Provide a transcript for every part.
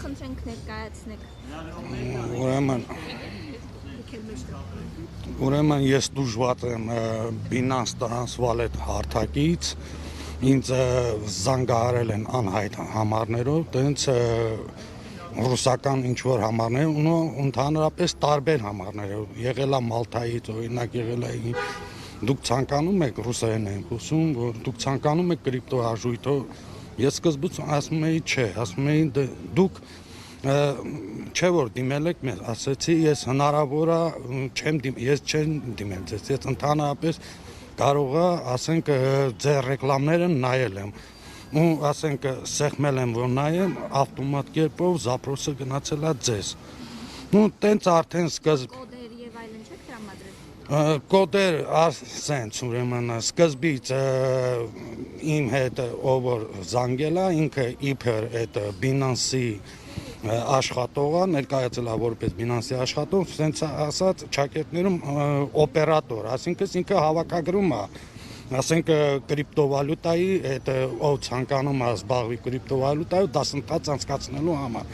խնդրենք ներկայացնեք։ Ուրեմն ես դժվար եմ Binance Trans-Wallet հարթակից, ինձ զանգահարել են անհայտ համարներով, տենց ռուսական ինչ-որ համարներ, ու ընդհանրապես տարբեր համարներով, եղել է Մալթայից, օրինակ եղել է դուք ցանկանում եք ռուսերեն են խոսում, որ դուք ցանկանում եք կրիպտո արժույթով, ես սկզբից ասում էի չէ, ասում էի դուք չէ որ դիմել եք մեզ, ասեցի ես հնարավոր է ես չեմ դիմել ձեզ, ես ընդհանրապես կարող է, ասենք ձեր ռեկլամները նայել եմ, ու ասենք սեղմել եմ որ նայեմ, ավտոմատ կերպով զապրոսը գնացել է ձեզ, ու տենց արդեն սկզբ Կոդեր եւ այլն չեք տրամադրել։ Կոդեր ասենց ուրեմն սկզբից իմ հետ ով որ զանգել է, ինքը իբր այդ Binance-ի աշխատողը ներկայացել է որպես Binance-ի աշխատող, ասենց ասած ճակերտներում օպերատոր, այսինքն ինքը հավաքագրում է, ասենք կրիպտովալյուտայի, այդ ով ցանկանում է զբաղվի կրիպտովալյուտայով դասընթաց անցկացնելու համար։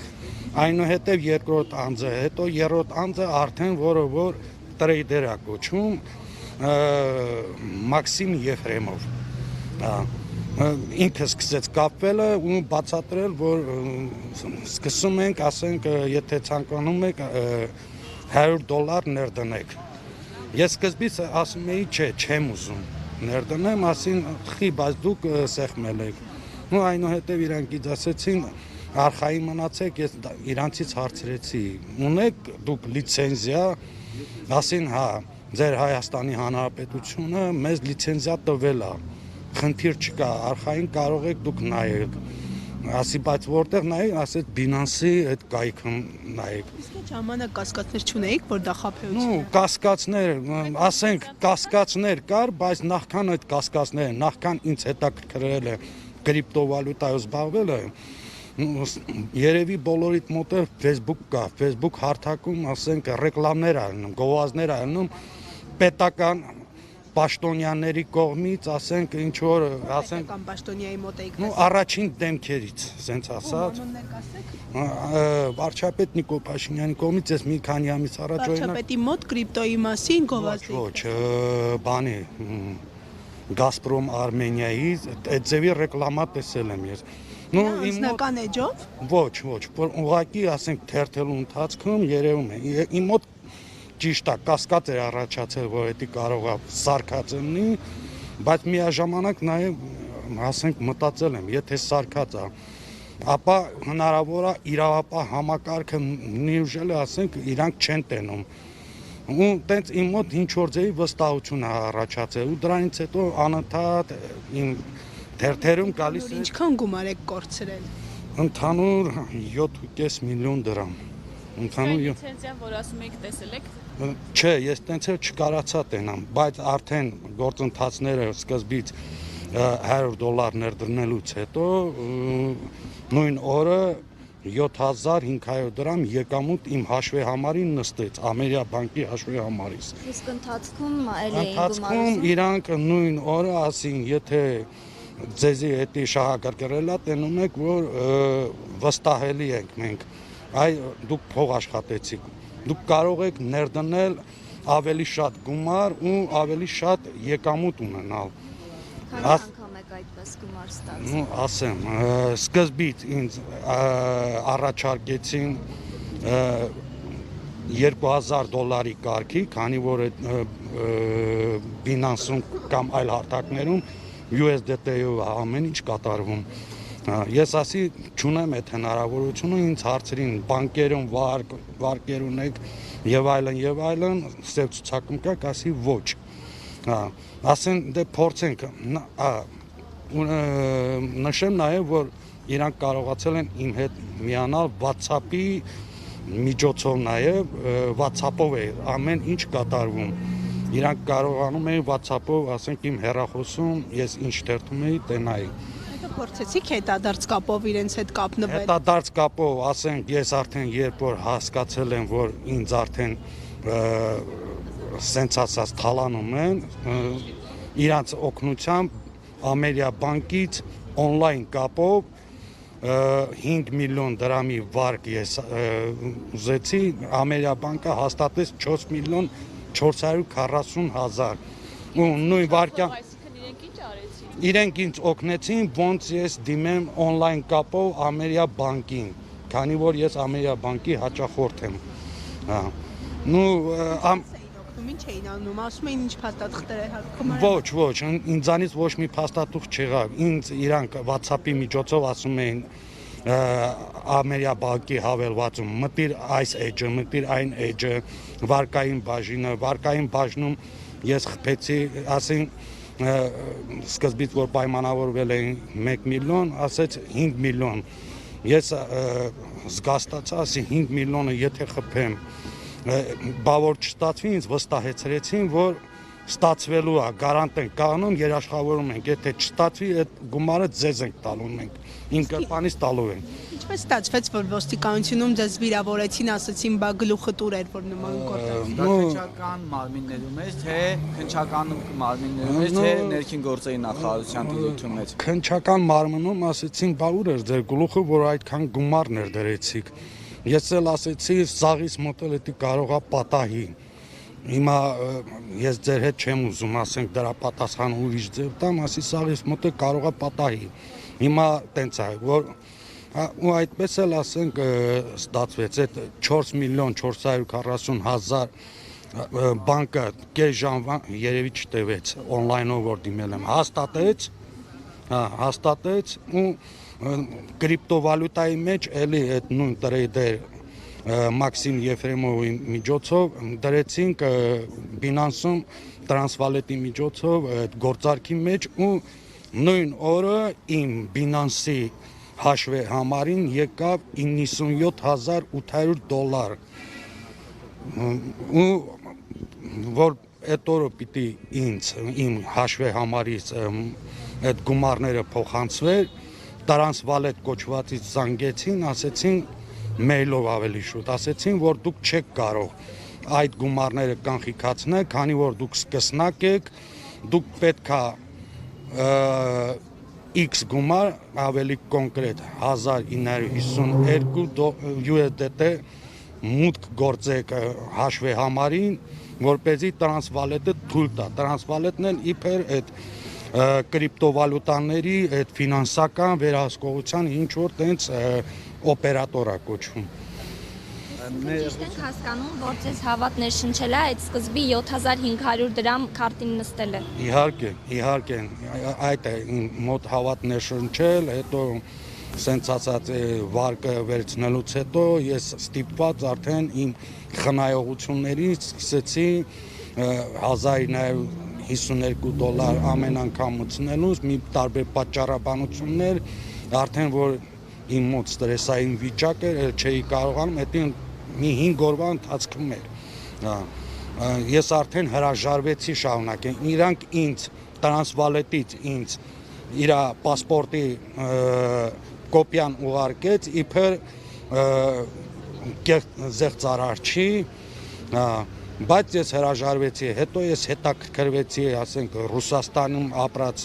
Այնուհետև երկրորդ անձը, հետո երրորդ անձը արդեն որը որ տրեյդեր է կոչվում Մաքսիմ Եֆրեմով։ Ինքը սկսեց կապվելը ու բացատրել, որ սկսում ենք, ասենք, եթե ցանկանում եք $100 ներդնեք։ Ես սկզբից ասում էի, չէ, չեմ ուզում ներդնեմ, ասին, խի, բայց դուք սեղմել եք։ Ու այնուհետև իրանք ինձ ասեցին, արխայի մնացեք, ես իրանցից հարցրեցի, ունեք դուք լիցենզիա, ասին, հա, ձեր Հայաստանի Հանրապետությունը մեզ լիցենզիա տվել է, խնդիր չկա, արխային կարող եք դուք նայեք, ասի, բայց որտեղ նայեք, ասեց Binance-ի այդ կայքում նայեք։ Իսկ այդ ժամանակ կասկածներ չունեիք, որ դա խաբեություն է։ Կասկածներ, ասենք, կասկածներ կար, բայց նախքան այդ կասկածները, նախքան ինձ հետաքրքրել է կրիպտովալյուտայով զբաղվելը, երևի բոլորիդ մոտ է Facebook կա, Facebook հարթակում, ասենք, ռեկլամներ ալնում, գովազդներ ալնում, պետական պաշտոնյաների կողմից, ասենք, ինչ-որ, ասենք, Պետական պաշտոնյայի մոտ եք առաջին դեմքերից, սենց ասած, վարչապետ Նիկոլ Փաշինյանի կողմից, ես մի քանի ամիս առաջ վարչապետի մոտ կրիպտոյի մասին գովազդի։ Ոչ, բանի, Գազպրոմ Արմենիայի, այդ ձևի ռեկլամա տեսել եմ ես։ Անձնական էջով։ Ոչ, ուղղակի, ասենք, թերթելու ընթացքում երևում է, իմ մոտ ճիշտ է, կասկած էր առաջացել, որ դա կարող է սարքած լինի, բայց միաժամանակ նաև, ասենք, մտածել եմ, եթե սարքած է, ապա հնարավոր է իրավապահ համակարգը նիժել է, ասենք, իրանք չեն տենում։ Ու տենց իմ մոտ ինչ-որ ձևի վստահություն է առաջացել, ու դրանից հետո անընդհատ իմ թերթերում գալիս է։ Ինչքան գումար եք կորցրել։ Ընդհանուր 7.5 միլիոն դրամ։ Լիցենզիա, որ ասում եք տեսել եք։ Չէ, ես տենց էլ չկարացա տենամ, բայց արդեն գործընթացները սկզբից $100 ներդնելուց հետո նույն օրը 7500 դրամ եկամուտ իմ հաշվի համարին նստեց, Ամերիա բանկի հաշվի համարից։ Իսկ ընթացքում էլի էին Ընթացքում իրանք նույն օրը ասին, եթե ձեզի հետի շահագրգռել է, տենում եք, որ վստահելի ենք մենք, այ դուք փող աշխատեցիք, դուք կարող եք ներդնել ավելի շատ գումար ու ավելի շատ եկամուտ ունենալ։ Քանի անգամ եք այդպես գումար ստացել։ Ասեմ, սկզբից ինձ առաջարկեցին $2000 կարգի, քանի որ Binance-ում կամ այլ հարթակներում USDT-ով ամեն ինչ կատարվում։ Ես ասի չունեմ այդ հնարավորությունը, ինձ հարցրին բանկերում վարկեր ունեք եւ այլն, սև ցուցակում կա, ասի ոչ։ Ասեն դե փորձենք, նշեմ նաեւ որ իրանք կարողացել են իմ հետ միանալ WhatsApp-ի միջոցով նաեւ, WhatsApp-ով է ամեն ինչ կատարվում։ Իրանք կարողանում էին WhatsApp-ով, ասենք իմ հեռախոսում ես ինչ թերթում էի, տենայի։ Փորձեցիք հետադարձ կապով իրենց հետ կապնվել։ Հետադարձ կապով, ասենք, ես արդեն երբ որ հասկացել եմ, որ ինձ արդեն սենց ասած թալանում են, իրանց օգնությամբ Ամերիա բանկից օնլայն կապով 5 միլիոն դրամի վարկ ես ուզեցի, Ամերիաբանկը հաստատեց 4 միլիոն 440 հազար։ Ու նույն վարկյան Այսինքն իրենք ինչ արեցին։ իրենք ինձ օգնեցին, ոնց ես դիմեմ on-line կապով Ամերիաբանկին, քանի որ ես Ամերիաբանկի հաճախորդ եմ։ Հա։ Ինչ էին անում, ասում էին ինչ փաստաթղթեր է հարկում։ Ոչ, ինձանից ոչ մի փաստաթուղթ չեղավ։ Ինձ իրանք WhatsApp-ի միջոցով ասում էին Ամերիաբանկի հավելվածում, մտիր այս էջը, մտիր այն էջը, վարկային բաժնում ես խփեցի, ասին սկզբից որ պայմանավորվել էին 1 միլիոն, ասեց 5 միլիոն։ Ես զգաստացա, ասի 5 միլիոնը եթե խփեմ, բա որ չստացվի, ինձ վստահեցրեցին, որ ստացվելու է, գարանտ ենք կանում, երաշխավորում ենք, եթե չստացվի, այդ գումարը ձեզ ենք տալու մենք, իմ կրպանից տալու ենք։ Ինչպես ստացվեց, որ ոստիկանությունում ձեզ վիրավորեցին, ասացին, բա գլուխը տուր էր, որ նման գործեր։ Քնչական մարմիններում է, թե քնչական մարմիններում է, թե ներքին գործերի նախարարության դիրքում է։ Քնչական մարմնում ասեցին, բա ուր էր ձեր գլուխը, որ այդքան գումարներ դրեցիք։ Ես էլ ասեցի, սաղից մոտ էլ էդի կարողա պատահի։ Հիմա ես ձեր հետ չեմ ուզում, ասենք դրա պատասխան ուրիշ ձև տամ, ասի սաղից մոտ էլ կարողա պատահի։ Հիմա տենց է, որ ու այդպես էլ ասենք ստացվեց, այդ 4 միլիոն 440 հազար բանկը կես ժամվա երևի չտևեց, on-line-ով որ դիմել եմ, հաստատեց ու կրիպտովալյուտայի մեջ էլի այդ նույն տրեյդեր Մաքսիմ Եֆրեմովի միջոցով դրեցինք Binance-ում տրանսվալետի միջոցով այդ գործարքի մեջ ու նույն օրը իմ Binance-ի հաշվի համարին եկավ $97,800 ու որ այդ օրը պիտի ինձ իմ հաշվի համարից այդ գումարները փոխանցվեր տրանսվալետ կոչվածից զանգեցին, ասեցին մեյլով ավելի շուտ, ասեցին, որ դուք չեք կարող այդ գումարները կանխիկացնել, քանի որ դուք սկսնակ եք, դուք պետք է X գումար, ավելի կոնկրետ 1952 USDT մուտք գործեք հաշվի համարին, որպեսզի տրանսվալետը թույլ տա, տրանսվալետն էլ իբր այդ կրիպտովալյուտաների այդ ֆինանսական վերահսկողության ինչ որ տենց օպերատոր է կոչվում։ Ճիշտ ենք հասկանում, որ ձեզ հավատներ շնչել է այդ սկզբի 7500 դրամ քարտին նստելը։ Իհարկե, այդ է մոտ հավատներ շնչել, հետո սենց ասած վարկը վերցնելուց հետո ես ստիպված արդեն իմ խնայողություններից սկսեցի $1952 ամեն անգամ մտցնելուց մի տարբեր պատճառաբանություններ արդեն որ իմ մոտ ստրեսային վիճակ էր, չէի կարողանում, դա մի 5 օրվա ընթացքում էր։ Ես արդեն հրաժարվեցի շարունակել։ Իրանք ինձ տրանսվալետից ինձ իր պասպորտի կոպիան ուղարկեց, իբր զեղծարարչի, բայց ես հրաժարվեցի, հետո ես հետաքրքրվեցի, ասենք Ռուսաստանում ապրած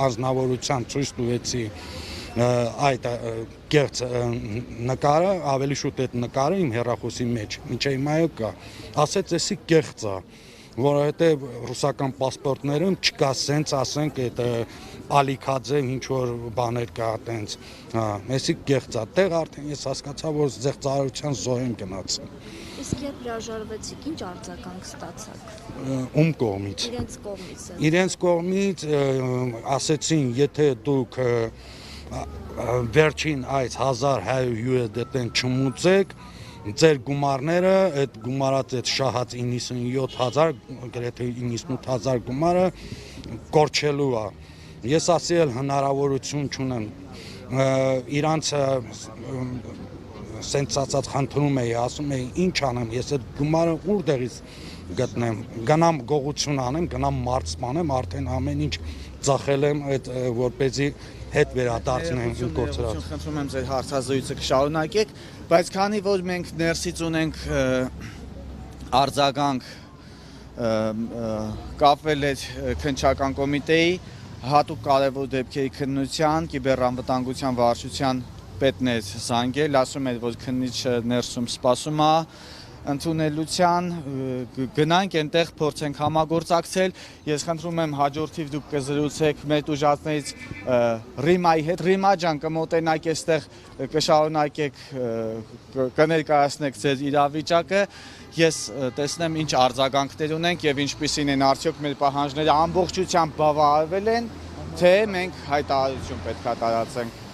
անձնավորության ցույց տվեցի այդ կեղծ նկարը, ավելի շուտ այդ նկարը իմ հեռախոսի մեջ, մինչև հիմա կա, ասեց էսի կեղծ է, որովհետև ռուսական պասպորտներում չկա սենց, ասենք այդ ալիքաձև ինչ որ բաներ կա տենց, էսի կեղծ է, տեղ արդեն ես հասկացա, որ զեղծարարության զոհ եմ գնացել։ Իսկ երբ հրաժարվեցիք, ինչ արձագանք ստացաք։ Ում կողմից։ Իրենց կողմից ասեցին, եթե դուք վերջին այս 1100 USD-ն չմուծեք, ձեր գումարները, այդ գումարած այդ շահած 97000, գրեթե 98000 գումարը կորչելու է։ Ես ասել հնարավորություն չունեմ։ Իրանց սենց ասած խնդրում էի, ասում էի, ինչ անեմ, ես այդ գումարը որտեղից գտնեմ, գնամ գողություն անեմ, գնամ մարզպանեմ, արդեն ամեն ինչ ծախել եմ այդ որպեսզի հետ վերադարձնեմ իմ գործերած։ Խնդրում եմ ձեր հարցազրույցը կշարունակեք, բայց քանի որ մենք ներսից ունենք արձագանք կապվել այդ քննչական կոմիտեի հատուկ կարևոր դեպքերի քննության, կիբեռանվտանգության վարչության պետն է զանգել, ասում է, որ քննիչը ներսում սպասում է ընդունելության, գնանք այնտեղ փորձենք համագործակցել, ես խնդրում եմ հաջորդիվ դուք կզրուցեք մեր տուժածներից Ռիմայի հետ, Ռիմա ջան կմոտենաք այստեղ կշարունակեք կներկայացնեք ձեր իրավիճակը, ես տեսնեմ ինչ արձագանքներ ունենք եւ ինչպիսին են արդյոք մեր պահանջները ամբողջությամբ բավարարվել են, թե մենք հայտարարություն պետք է տարածենք։